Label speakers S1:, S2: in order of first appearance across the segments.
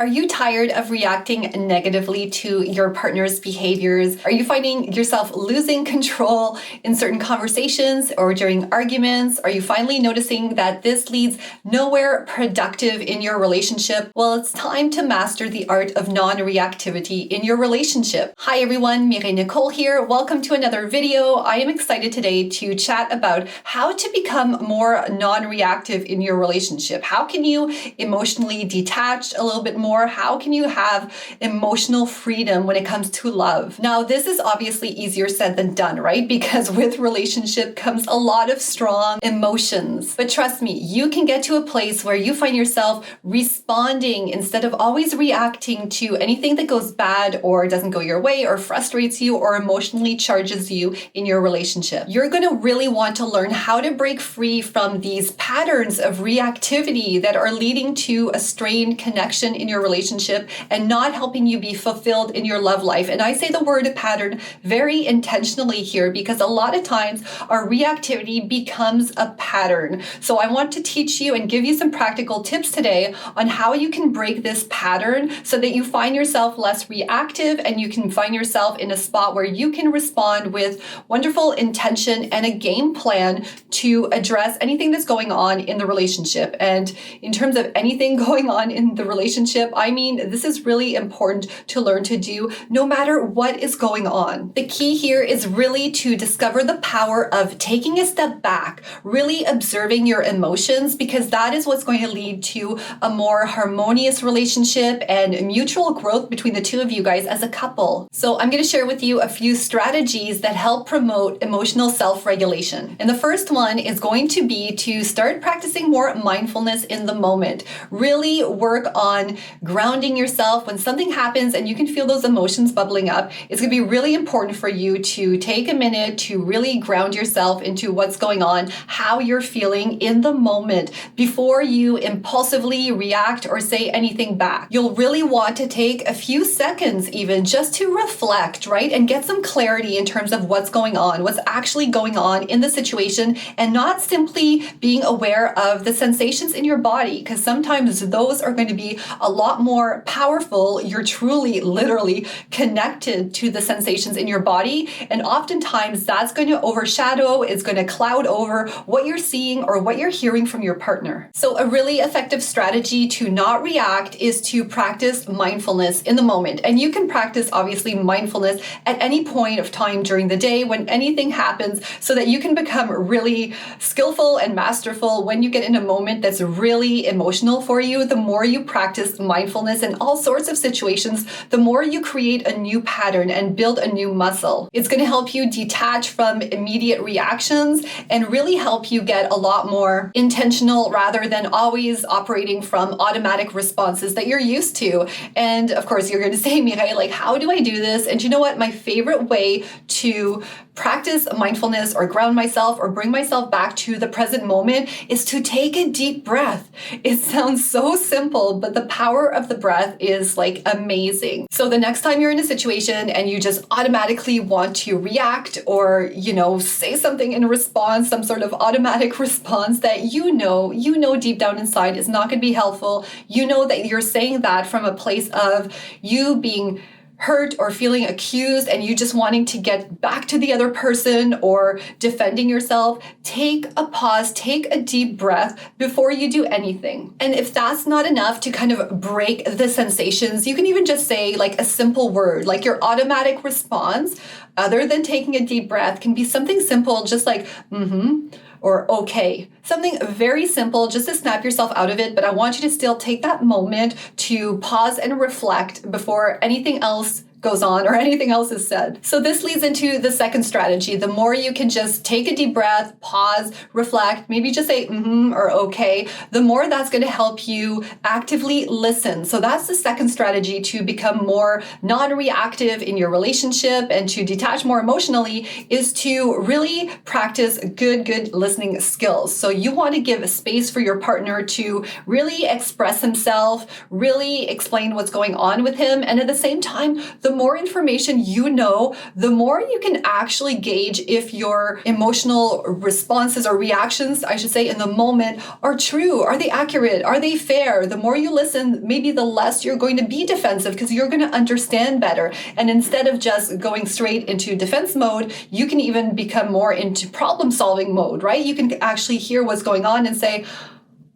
S1: Are you tired of reacting negatively to your partner's behaviors? Are you finding yourself losing control in certain conversations or during arguments? Are you finally noticing that this leads nowhere productive in your relationship? Well, it's time to master the art of non-reactivity in your relationship. Hi everyone, Mireille Nicole here. Welcome to another video. I am excited today to chat about how to become more non-reactive in your relationship. How can you emotionally detach a little bit more? How can you have emotional freedom when it comes to love? Now, this is obviously easier said than done, right? Because with relationship comes a lot of strong emotions. But trust me, you can get to a place where you find yourself responding instead of always reacting to anything that goes bad or doesn't go your way or frustrates you or emotionally charges you in your relationship. You're going to really want to learn how to break free from these patterns of reactivity that are leading to a strained connection in your relationship and not helping you be fulfilled in your love life. And I say the word pattern very intentionally here because a lot of times our reactivity becomes a pattern. So I want to teach you and give you some practical tips today on how you can break this pattern so that you find yourself less reactive and you can find yourself in a spot where you can respond with wonderful intention and a game plan to address anything that's going on in the relationship. And in terms of anything going on in the relationship, I mean, this is really important to learn to do no matter what is going on. The key here is really to discover the power of taking a step back, really observing your emotions, because that is what's going to lead to a more harmonious relationship and mutual growth between the two of you guys as a couple. So I'm going to share with you a few strategies that help promote emotional self-regulation. And the first one is going to be to start practicing more mindfulness in the moment. Really work on grounding yourself when something happens and you can feel those emotions bubbling up. It's going to be really important for you to take a minute to really ground yourself into what's going on, how you're feeling in the moment before you impulsively react or say anything back. You'll really want to take a few seconds even just to reflect, right? And get some clarity in terms of what's going on, what's actually going on in the situation, and not simply being aware of the sensations in your body, because sometimes those are going to be a lot more powerful. You're truly, literally connected to the sensations in your body. And oftentimes that's going to overshadow, it's going to cloud over what you're seeing or what you're hearing from your partner. So a really effective strategy to not react is to practice mindfulness in the moment. And you can practice obviously mindfulness at any point of time during the day when anything happens so that you can become really skillful and masterful when you get in a moment that's really emotional for you. The more you practice mindfulness in all sorts of situations, the more you create a new pattern and build a new muscle. It's going to help you detach from immediate reactions and really help you get a lot more intentional rather than always operating from automatic responses that you're used to. And of course, you're going to say, Mireille, like, how do I do this? And you know what? My favorite way to practice mindfulness or ground myself or bring myself back to the present moment is to take a deep breath. It sounds so simple, but the power of the breath is like amazing. So the next time you're in a situation and you just automatically want to react or, say something in response, some sort of automatic response that you know deep down inside is not going to be helpful. You know that you're saying that from a place of you being hurt or feeling accused and you just wanting to get back to the other person or defending yourself. Take a pause, take a deep breath before you do anything. And if that's not enough to kind of break the sensations, you can even just say like a simple word, like your automatic response, other than taking a deep breath, can be something simple, just like, or okay. Something very simple just to snap yourself out of it, but I want you to still take that moment to pause and reflect before anything else goes on or anything else is said. So this leads into the second strategy. The more you can just take a deep breath, pause, reflect, maybe just say or okay, the more that's going to help you actively listen. So that's the second strategy to become more non-reactive in your relationship and to detach more emotionally is to really practice good listening skills. So you want to give a space for your partner to really express himself, really explain what's going on with him. And at the same time, the the more information you know, the more you can actually gauge if your emotional responses or reactions, I should say, in the moment are true. Are they accurate? Are they fair? The more you listen, maybe the less you're going to be defensive because you're going to understand better. And instead of just going straight into defense mode, you can even become more into problem solving mode, right? You can actually hear what's going on and say,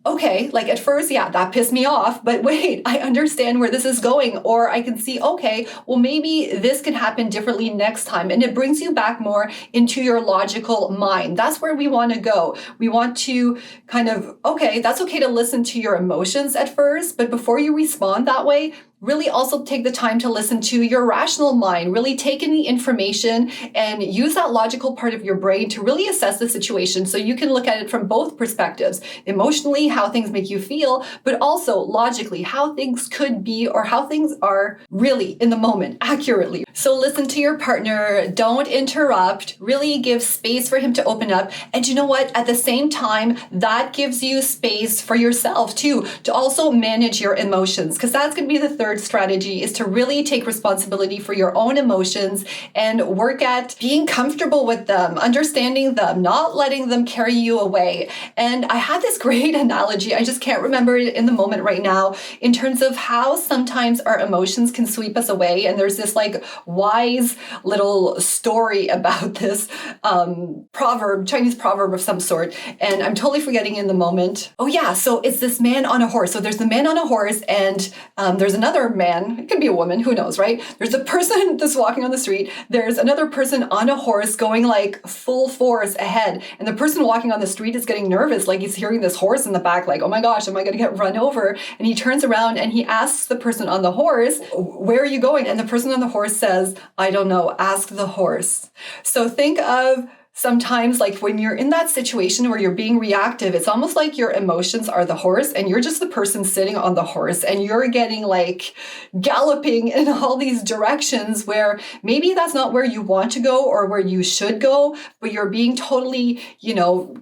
S1: okay, like at first, yeah, that pissed me off, but wait, I understand where this is going. Or I can see, okay, well, maybe this can happen differently next time. And it brings you back more into your logical mind. That's where we want to go. We want to kind of, okay, that's okay to listen to your emotions at first, but before you respond that way, really also take the time to listen to your rational mind, really take in the information and use that logical part of your brain to really assess the situation so you can look at it from both perspectives, emotionally, how things make you feel, but also logically, how things could be or how things are really in the moment, accurately. So listen to your partner, don't interrupt, really give space for him to open up. And you know what? At the same time, that gives you space for yourself too, to also manage your emotions, because that's going to be the third strategy, is to really take responsibility for your own emotions and work at being comfortable with them, understanding them, not letting them carry you away. And I had this great analogy, I just can't remember it in the moment right now, in terms of how sometimes our emotions can sweep us away. And there's this like wise little story about this proverb, Chinese proverb of some sort. And I'm totally forgetting in the moment. Oh yeah, so it's this man on a horse. So there's the man on a horse and there's another man, it could be a woman, who knows, right? There's a person that's walking on the street. There's another person on a horse going like full force ahead. And the person walking on the street is getting nervous, like he's hearing this horse in the back, like, oh my gosh, am I going to get run over? And he turns around and he asks the person on the horse, where are you going? And the person on the horse says, I don't know, ask the horse. So think of sometimes like when you're in that situation where you're being reactive, it's almost like your emotions are the horse and you're just the person sitting on the horse and you're getting like galloping in all these directions where maybe that's not where you want to go or where you should go, but you're being totally,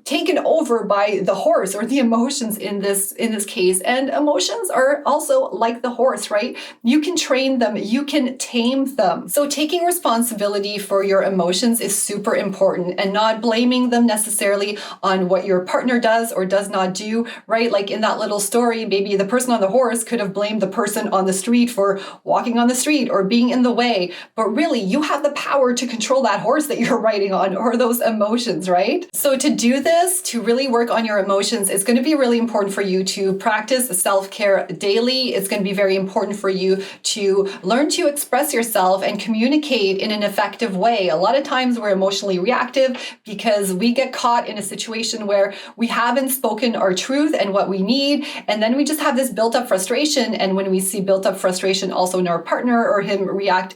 S1: taken over by the horse or the emotions in this case. And emotions are also like the horse, right? You can train them, you can tame them. So taking responsibility for your emotions is super important, and not blaming them necessarily on what your partner does or does not do, right? Like in that little story, maybe the person on the horse could have blamed the person on the street for walking on the street or being in the way. But really, you have the power to control that horse that you're riding on or those emotions, right? So to do this, to really work on your emotions, it's going to be really important for you to practice self-care daily. It's going to be very important for you to learn to express yourself and communicate in an effective way. A lot of times we're emotionally reactive because we get caught in a situation where we haven't spoken our truth and what we need. And then we just have this built up frustration. And when we see built up frustration also in our partner or him react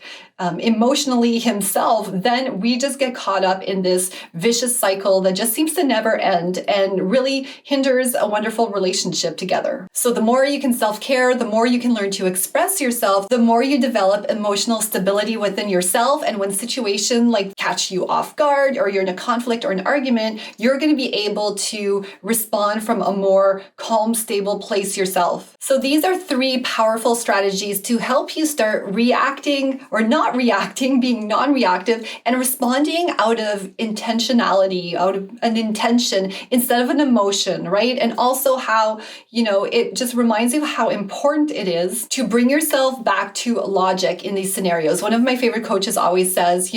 S1: emotionally himself, then we just get caught up in this vicious cycle that just seems to never end and really hinders a wonderful relationship together. So the more you can self-care, the more you can learn to express yourself, the more you develop emotional stability within yourself. And when situations like catch you off guard or you're in a conflict or an argument, you're going to be able to respond from a more calm, stable place yourself. So these are 3 powerful strategies to help you start reacting or not reacting, being non-reactive, and responding out of intentionality, out of an intention instead of an emotion, right? And also how, it just reminds you how important it is to bring yourself back to logic in these scenarios. One of my favorite coaches always says,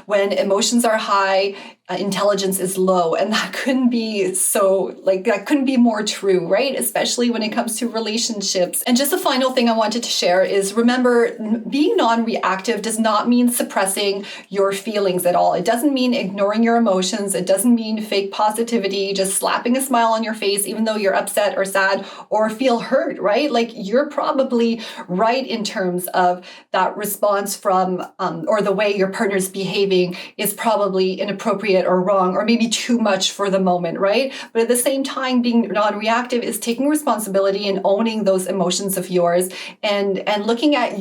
S1: when emotions are high, intelligence is low. And that couldn't be that couldn't be more true, right? Especially when it comes to relationships. And just a final thing I wanted to share is, remember, being non-reactive does not mean suppressing your feelings at all. It doesn't mean ignoring your emotions. It doesn't mean fake positivity, just slapping a smile on your face, even though you're upset or sad or feel hurt, right? Like you're probably right in terms of that response from, or the way your partner's behaving is probably inappropriate inappropriate or wrong or maybe too much for the moment, right? But at the same time, being non-reactive is taking responsibility and owning those emotions of yours and looking at,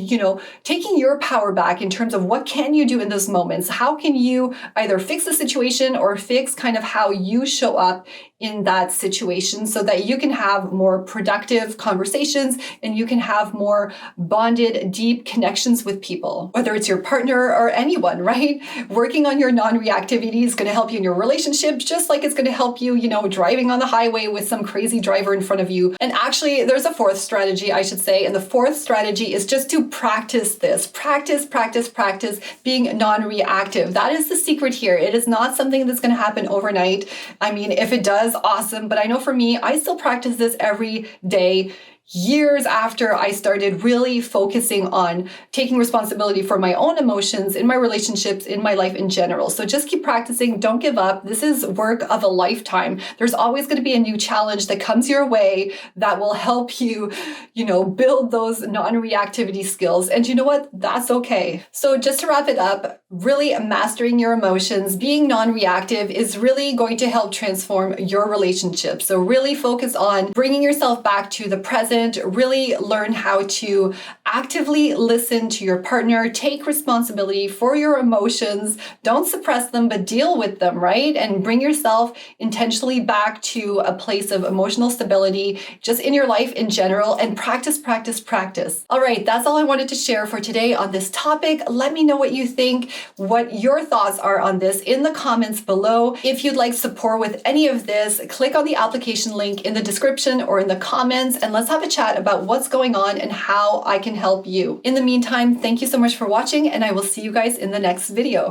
S1: taking your power back in terms of what can you do in those moments? How can you either fix the situation or fix kind of how you show up in that situation so that you can have more productive conversations and you can have more bonded, deep connections with people, whether it's your partner or anyone, right? Working on your non-reactivity is going to help you in your relationship, just like it's going to help you, driving on the highway with some crazy driver in front of you. And actually, there's a fourth strategy, I should say. And the fourth strategy is just to practice this. Practice being non-reactive. That is the secret here. It is not something that's going to happen overnight. I mean, if it does, awesome. But I know for me, I still practice this every day, years after I started really focusing on taking responsibility for my own emotions in my relationships, in my life in general. So just keep practicing. Don't give up. This is work of a lifetime. There's always going to be a new challenge that comes your way that will help you, build those non-reactivity skills. And you know what? That's okay. So just to wrap it up, really mastering your emotions, being non-reactive is really going to help transform your relationship. So really focus on bringing yourself back to the present. Really learn how to actively listen to your partner, take responsibility for your emotions, don't suppress them, but deal with them, right? And bring yourself intentionally back to a place of emotional stability, just in your life in general, and practice. All right, that's all I wanted to share for today on this topic. Let me know what you think, what your thoughts are on this in the comments below. If you'd like support with any of this, click on the application link in the description or in the comments, and let's have a chat about what's going on and how I can help you. In the meantime, thank you so much for watching, and I will see you guys in the next video.